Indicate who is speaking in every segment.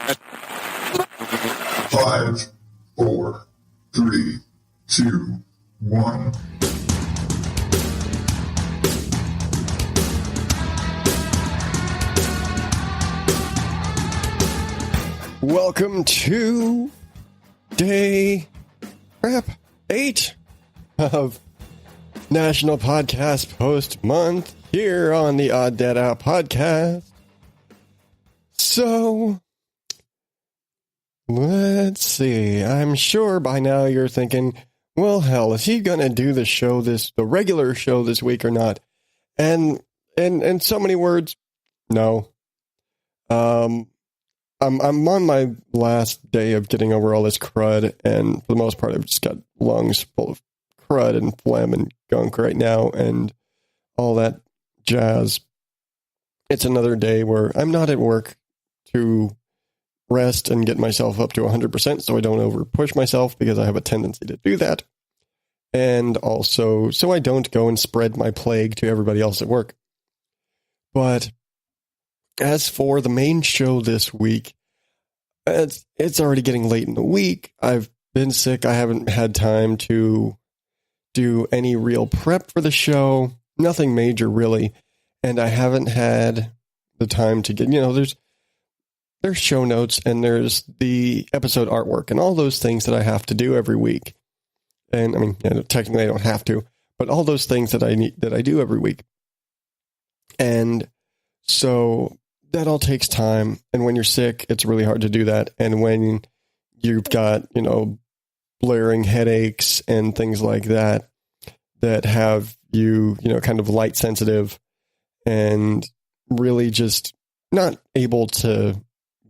Speaker 1: 5, 4, 3, 2, 1.
Speaker 2: Welcome to day 8 of National Podcast Post Month here on the Odd Dad Out podcast. So, let's see. I'm sure by now you're thinking, well, hell, is he going to do the regular show this week or not? And in so many words, no. I'm on my last day of getting over all this crud, and for the most part, I've just got lungs full of crud and phlegm and gunk right now, and all that jazz. It's another day where I'm not at work to rest and get myself up to 100%, so I don't over push myself because I have a tendency to do that, and also so I don't go and spread my plague to everybody else at work. But as for the main show this week, it's already getting late in the week. I've been sick. I haven't had time to do any real prep for the show. Nothing major, really. And I haven't had the time to get, there's show notes and there's the episode artwork and all those things that I have to do every week. And I mean, technically I don't have to, but all those things that I do every week. And so that all takes time. And when you're sick, it's really hard to do that. And when you've got, blaring headaches and things like that, that have you, kind of light sensitive and really just not able to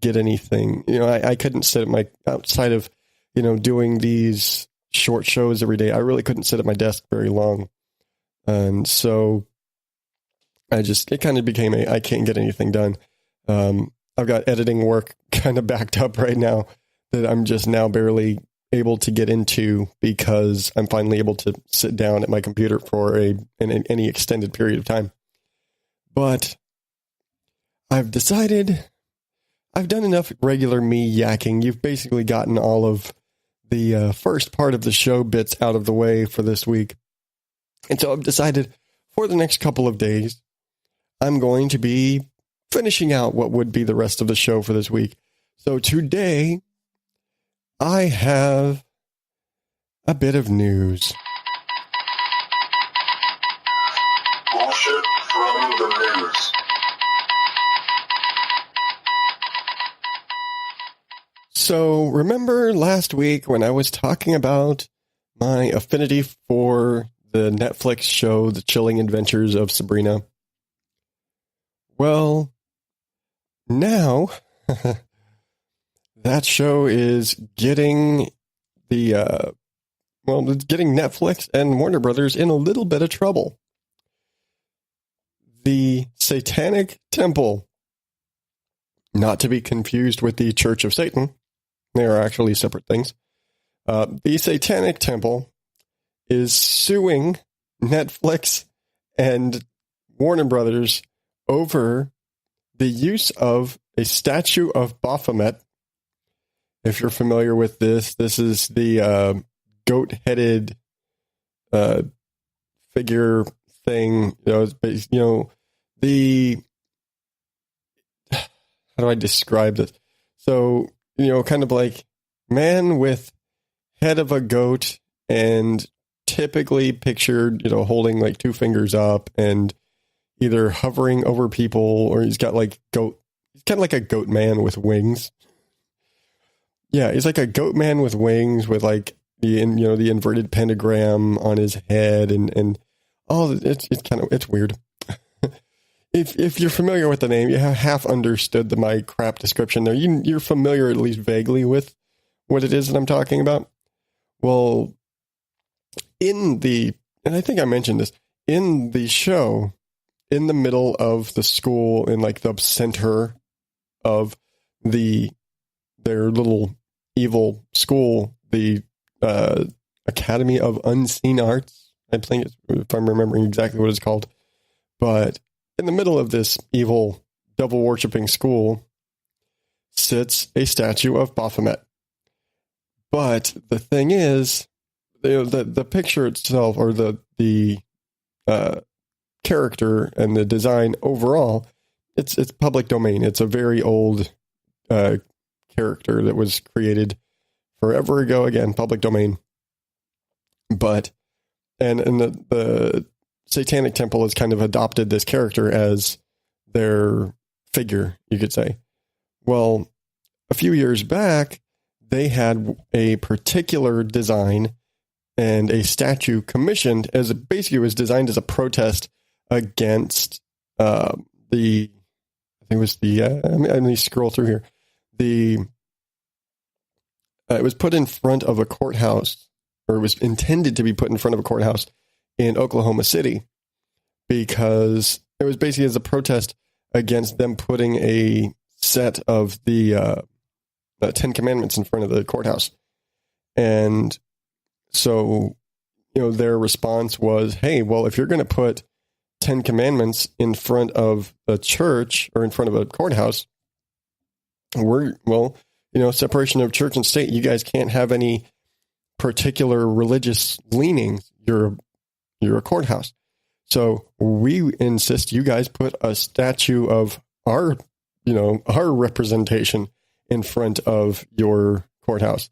Speaker 2: get anything. I couldn't sit outside of, doing these short shows every day. I really couldn't sit at my desk very long. And so it kind of became I can't get anything done. I've got editing work kind of backed up right now that I'm just now barely able to get into because I'm finally able to sit down at my computer for any extended period of time. But I've decided I've done enough regular me yakking. You've basically gotten all of the first part of the show bits out of the way for this week. And so I've decided for the next couple of days, I'm going to be finishing out what would be the rest of the show for this week. So today, I have a bit of news.
Speaker 1: Bullshit from the news.
Speaker 2: So remember last week when I was talking about my affinity for the Netflix show, The Chilling Adventures of Sabrina? Well, now that show is getting it's getting Netflix and Warner Brothers in a little bit of trouble. The Satanic Temple, not to be confused with the Church of Satan, they are actually separate things. The Satanic Temple is suing Netflix and Warner Brothers over the use of a statue of Baphomet. If you're familiar with this is the goat-headed figure thing. The how do I describe this? So, kind of like man with head of a goat and typically pictured, holding like two fingers up and either hovering over people or he's got like he's kind of like a goat man with wings. Yeah, he's like a goat man with wings with like the inverted pentagram on his head and it's weird. If you're familiar with the name, you have half understood my crap description there. You're familiar at least vaguely with what it is that I'm talking about. Well, and I think I mentioned this, in the show, in the middle of the school, in like the center of their little evil school, the Academy of Unseen Arts, I think, if I'm remembering exactly what it's called. But in the middle of this evil, devil-worshipping school, sits a statue of Baphomet. But the thing is, the picture itself, or the character and the design overall, it's public domain. It's a very old character that was created forever ago. Again, public domain. But and the Satanic Temple has kind of adopted this character as their figure, you could say. Well, a few years back, they had a particular design and a statue commissioned as basically it was designed as a protest against let me scroll through here. It was put in front of a courthouse, or it was intended to be put in front of a courthouse in Oklahoma City, because it was basically as a protest against them putting a set of the Ten Commandments in front of the courthouse. And so, their response was, hey, well, if you're going to put 10 Commandments in front of a church or in front of a courthouse, separation of church and state, you guys can't have any particular religious leanings. You're a courthouse. So we insist you guys put a statue of our representation in front of your courthouse.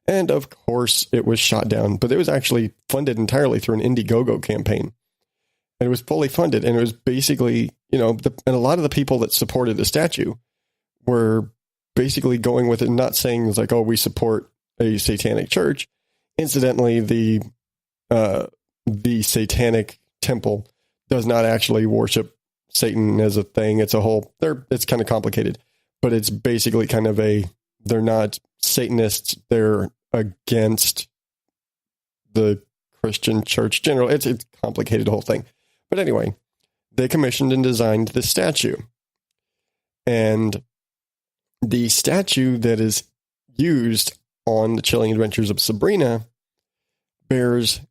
Speaker 2: And of course it was shot down, but it was actually funded entirely through an Indiegogo campaign. And it was fully funded. And it was basically, and a lot of the people that supported the statue were basically going with it, not saying it's like, oh, we support a satanic church. Incidentally, the Satanic Temple does not actually worship Satan as a thing. It's it's kind of complicated, but it's basically kind of they're not Satanists. They're against the Christian church generally. It's a complicated whole thing. But anyway, they commissioned and designed the statue. And the statue that is used on The Chilling Adventures of Sabrina bears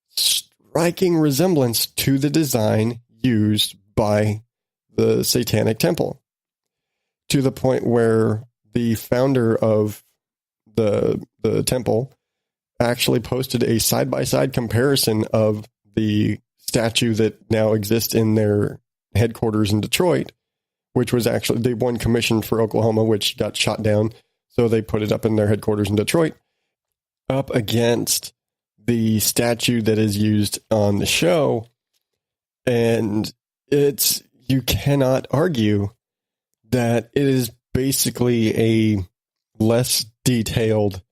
Speaker 2: striking resemblance to the design used by the Satanic Temple, to the point where the founder of the temple actually posted a side-by-side comparison of the statue that now exists in their headquarters in Detroit, which was actually, they won commission for Oklahoma, which got shot down. So they put it up in their headquarters in Detroit, up against the statue that is used on the show. And you cannot argue that it is basically a less detailed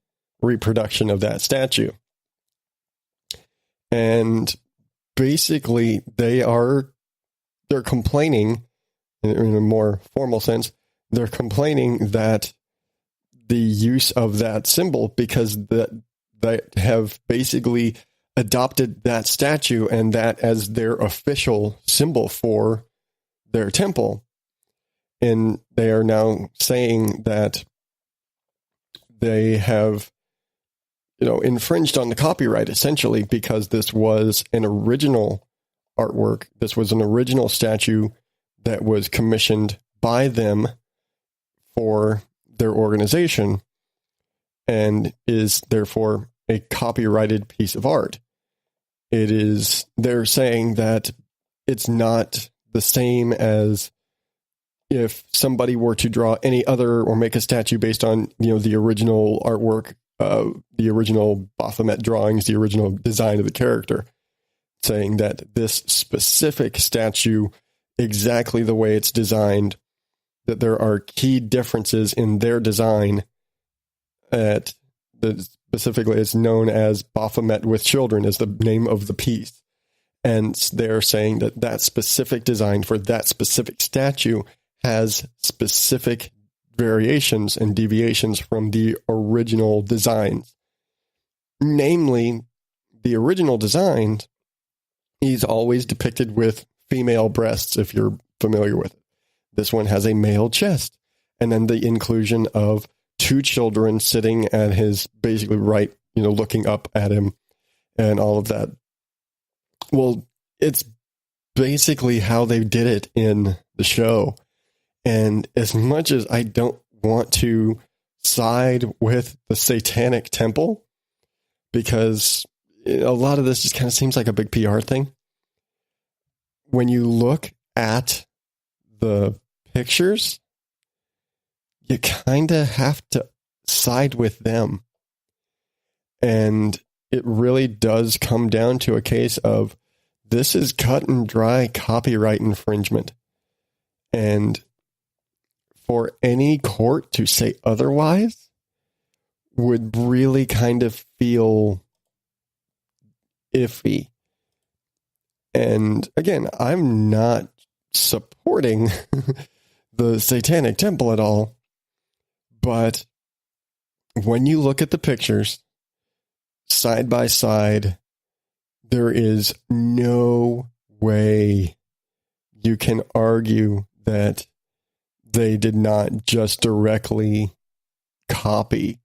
Speaker 2: reproduction of that statue. And basically they're complaining, in a more formal sense, they're complaining that the use of that symbol, because they have basically adopted that statue and that as their official symbol for their temple. And they are now saying that they have, infringed on the copyright, essentially, because this was an original artwork. This was an original statue that was commissioned by them for their organization and is therefore a copyrighted piece of art. They're saying that it's not the same as if somebody were to draw any other or make a statue based on, the original artwork, the original Baphomet drawings, the original design of the character, saying that this specific statue, exactly the way it's designed, that there are key differences in their design specifically it's known as Baphomet with Children is the name of the piece. And they're saying that that specific design for that specific statue has specific variations and deviations from the original designs. Namely, the original design, he's always depicted with female breasts, if you're familiar with it. This one has a male chest. And then the inclusion of two children sitting at his basically right, looking up at him and all of that. Well, it's basically how they did it in the show. And as much as I don't want to side with the Satanic Temple because a lot of this just kind of seems like a big PR thing. When you look at the pictures, you kind of have to side with them. And it really does come down to a case of this is cut and dry copyright infringement. And for any court to say otherwise would really kind of feel iffy. And again, I'm not supporting the Satanic Temple at all. But when you look at the pictures side by side, there is no way you can argue that they did not just directly copy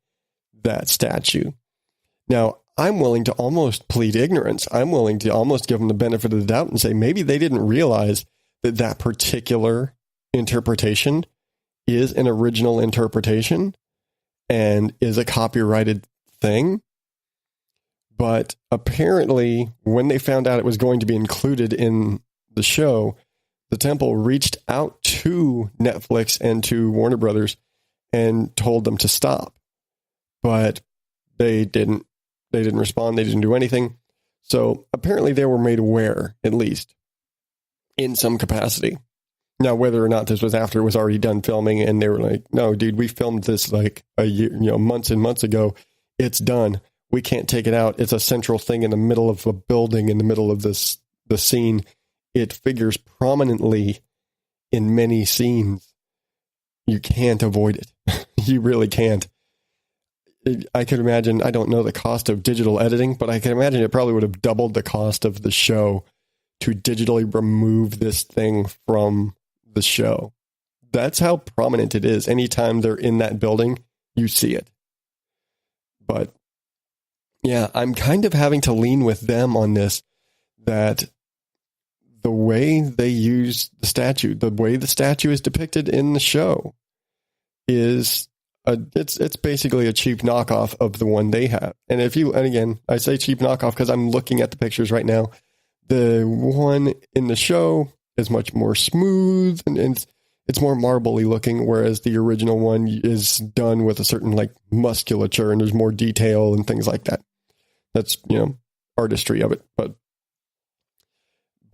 Speaker 2: that statue. Now, I'm willing to almost plead ignorance. I'm willing to almost give them the benefit of the doubt and say maybe they didn't realize that that particular interpretation is an original interpretation and is a copyrighted thing. But apparently, when they found out it was going to be included in the show, the temple reached out to Netflix and to Warner Brothers and told them to stop. But they didn't respond. They didn't do anything. So apparently they were made aware, at least, in some capacity. Now, whether or not this was after it was already done filming and they were like, no, dude, we filmed this like a year, months and months ago. It's done. We can't take it out. It's a central thing in the middle of a building, in the middle of the scene. It figures prominently in many scenes. You can't avoid it. You really can't. I could imagine, I don't know the cost of digital editing, but I can imagine it probably would have doubled the cost of the show to digitally remove this thing from the show. That's how prominent it is. Anytime they're in that building, you see it. But yeah, I'm kind of having to lean with them on this, that the way they use the statue, the way the statue is depicted in the show is it's basically a cheap knockoff of the one they have. And again, I say cheap knockoff because I'm looking at the pictures right now. The one in the show is much more smooth and it's more marbly looking, whereas the original one is done with a certain like musculature and there's more detail and things like that. That's, artistry of it.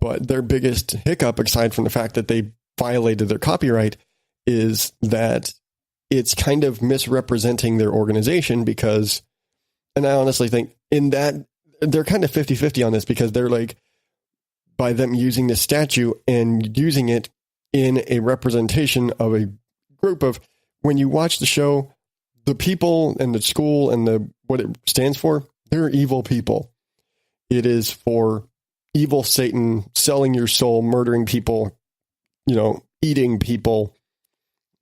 Speaker 2: But their biggest hiccup, aside from the fact that they violated their copyright, is that it's kind of misrepresenting their organization because, and I honestly think in that they're kind of 50-50 on this because they're like, by them using this statue and using it in a representation of a group of, when you watch the show, the people and the school and what it stands for, they're evil people. It is for evil Satan selling your soul, murdering people, eating people.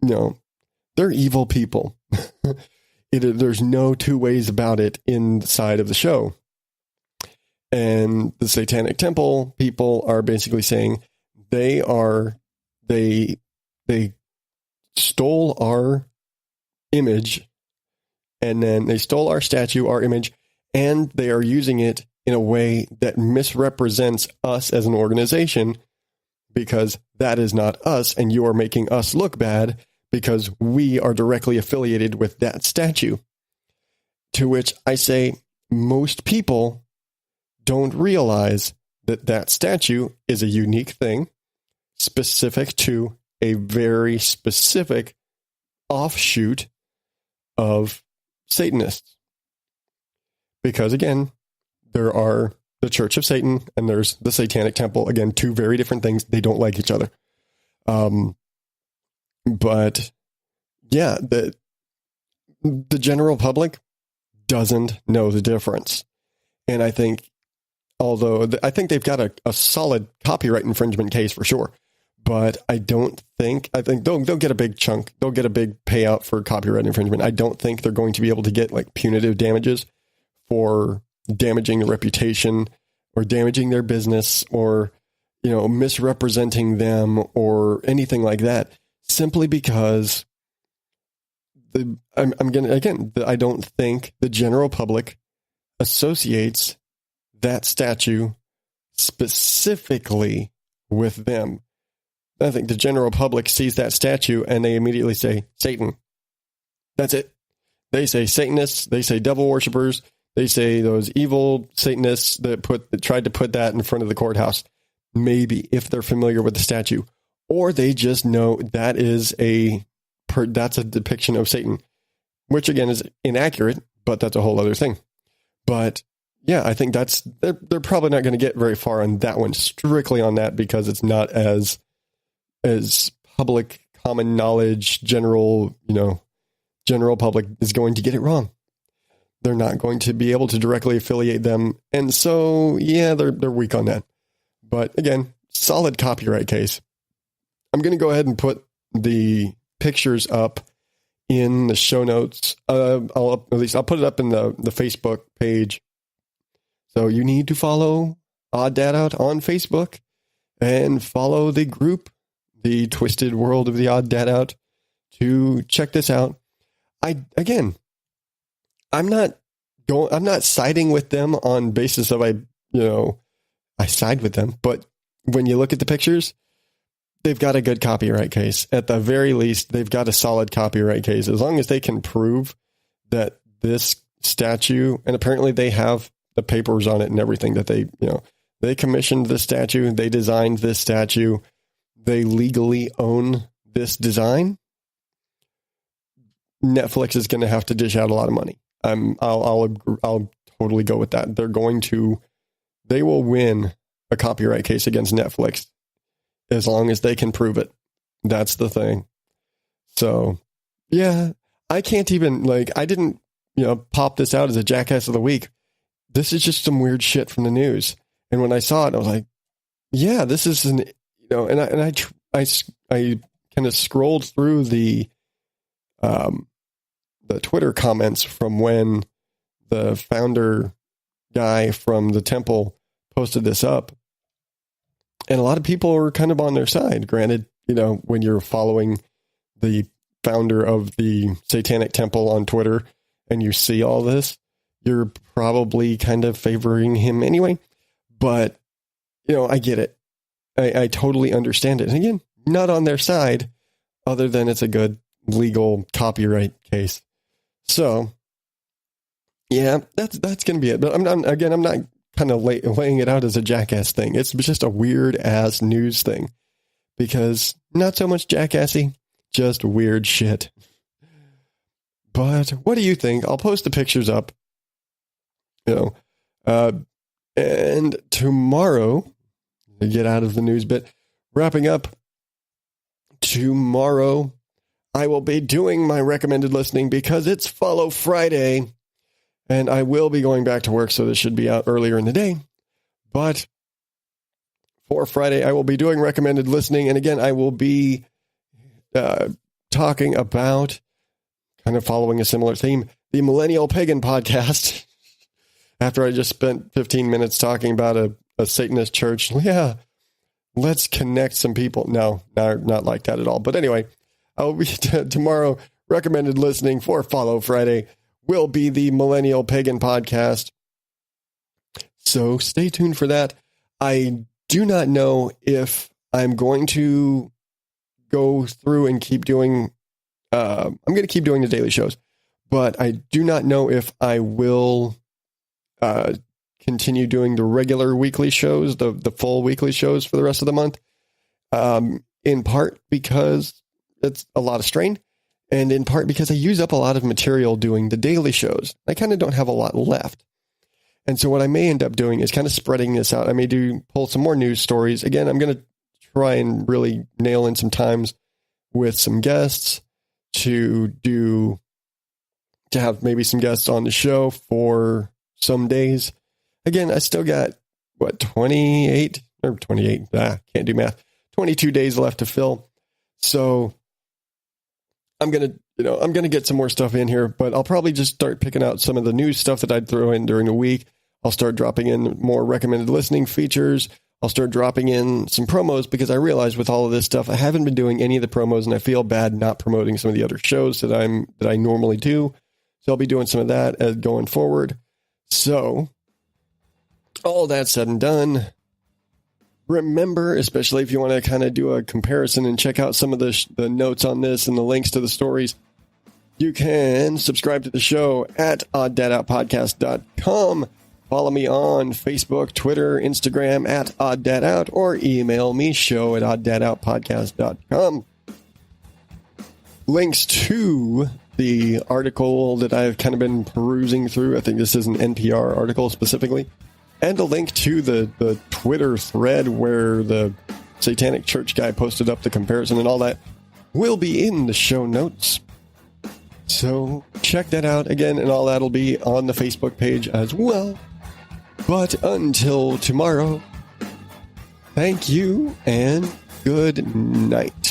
Speaker 2: They're evil people. There's no two ways about it inside of the show. And the Satanic Temple people are basically saying they stole our image, and then they stole our statue, our image, and they are using it in a way that misrepresents us as an organization because that is not us, and you are making us look bad because we are directly affiliated with that statue. To which I say most people don't realize that that statue is a unique thing specific to a very specific offshoot of Satanists. Because again, there are the Church of Satan and there's the Satanic Temple. Again, two very different things. They don't like each other. But yeah, the general public doesn't know the difference. And I think, although I think they've got a solid copyright infringement case for sure, but I think they'll get a big chunk. They'll get a big payout for copyright infringement. I don't think they're going to be able to get like punitive damages for damaging the reputation or damaging their business or, misrepresenting them or anything like that, simply because I'm going to, again, I don't think the general public associates that statue specifically with them. I think the general public sees that statue and they immediately say, Satan. That's it. They say Satanists, they say devil worshippers, they say those evil Satanists that tried to put that in front of the courthouse. Maybe if they're familiar with the statue, or they just know that that's a depiction of Satan, which again is inaccurate, but that's a whole other thing. But yeah, I think they're probably not going to get very far on that one, strictly on that, because it's not as public common knowledge, general public is going to get it wrong. They're not going to be able to directly affiliate them. And so, yeah, they're weak on that. But again, solid copyright case. I'm going to go ahead and put the pictures up in the show notes. I'll put it up in the Facebook page. So you need to follow Odd Dad Out on Facebook and follow the group, the Twisted World of the Odd Dad Out, to check this out. I'm not siding with them on basis of I side with them, but when you look at the pictures, they've got a good copyright case. At the very least, they've got a solid copyright case. As long as they can prove that this statue, and apparently they have the papers on it and everything, that they commissioned the statue, they designed this statue, they legally own this design, Netflix is going to have to dish out a lot of money. I'll totally go with that. They will win a copyright case against Netflix as long as they can prove it. That's the thing. So, yeah, I can't even, I didn't, pop this out as a Jackass of the Week. This is just some weird shit from the news. And when I saw it, I was like, yeah, this is and I kind of scrolled through the Twitter comments from when the founder guy from the temple posted this up, and a lot of people were kind of on their side. Granted, when you're following the founder of the Satanic temple on Twitter and you see all this, you're probably kind of favoring him anyway. But, I get it. I totally understand it. And again, not on their side, other than it's a good legal copyright case. So, yeah, that's going to be it. But I'm not kind of laying it out as a Jackass thing. It's just a weird ass news thing, because not so much jackassy, just weird shit. But what do you think? I'll post the pictures up. And tomorrow, to get out of the news bit, wrapping up, tomorrow I will be doing my recommended listening because it's Follow Friday, and I will be going back to work, so this should be out earlier in the day. But for Friday, I will be doing recommended listening, and again, I will be talking about, kind of following a similar theme, the Millennial Pagan podcast. After I just spent 15 minutes talking about a Satanist church. Yeah, let's connect some people. No, not like that at all. But anyway, I'll be tomorrow. Recommended listening for Follow Friday will be the Millennial Pagan podcast. So stay tuned for that. I do not know if I'm going to go through and keep doing, I'm going to keep doing the daily shows, but I do not know if I will continue doing the regular weekly shows, the full weekly shows for the rest of the month, in part because it's a lot of strain, and in part because I use up a lot of material doing the daily shows. I kind of don't have a lot left. And so what I may end up doing is kind of spreading this out. I may pull some more news stories. Again, I'm going to try and really nail in some times with some guests to have maybe some guests on the show for some days. Again, I still got 28, can't do math, 22 days left to fill. So I'm going to get some more stuff in here, but I'll probably just start picking out some of the news stuff that I'd throw in during the week. I'll start dropping in more recommended listening features. I'll start dropping in some promos because I realize with all of this stuff, I haven't been doing any of the promos, and I feel bad not promoting some of the other shows that I normally do. So I'll be doing some of that going forward. So all that said and done, remember, especially if you want to kind of do a comparison and check out some of the notes on this and the links to the stories, you can subscribe to the show at odddadoutpodcast.com. Follow me on Facebook, Twitter, Instagram at odddadout, or email me show@odddadoutpodcast.com. Links to the article that I've kind of been perusing through. I think this is an NPR article specifically. And a link to the Twitter thread where the Satanic Church guy posted up the comparison and all that will be in the show notes. So check that out again, and all that will be on the Facebook page as well. But until tomorrow, thank you and good night.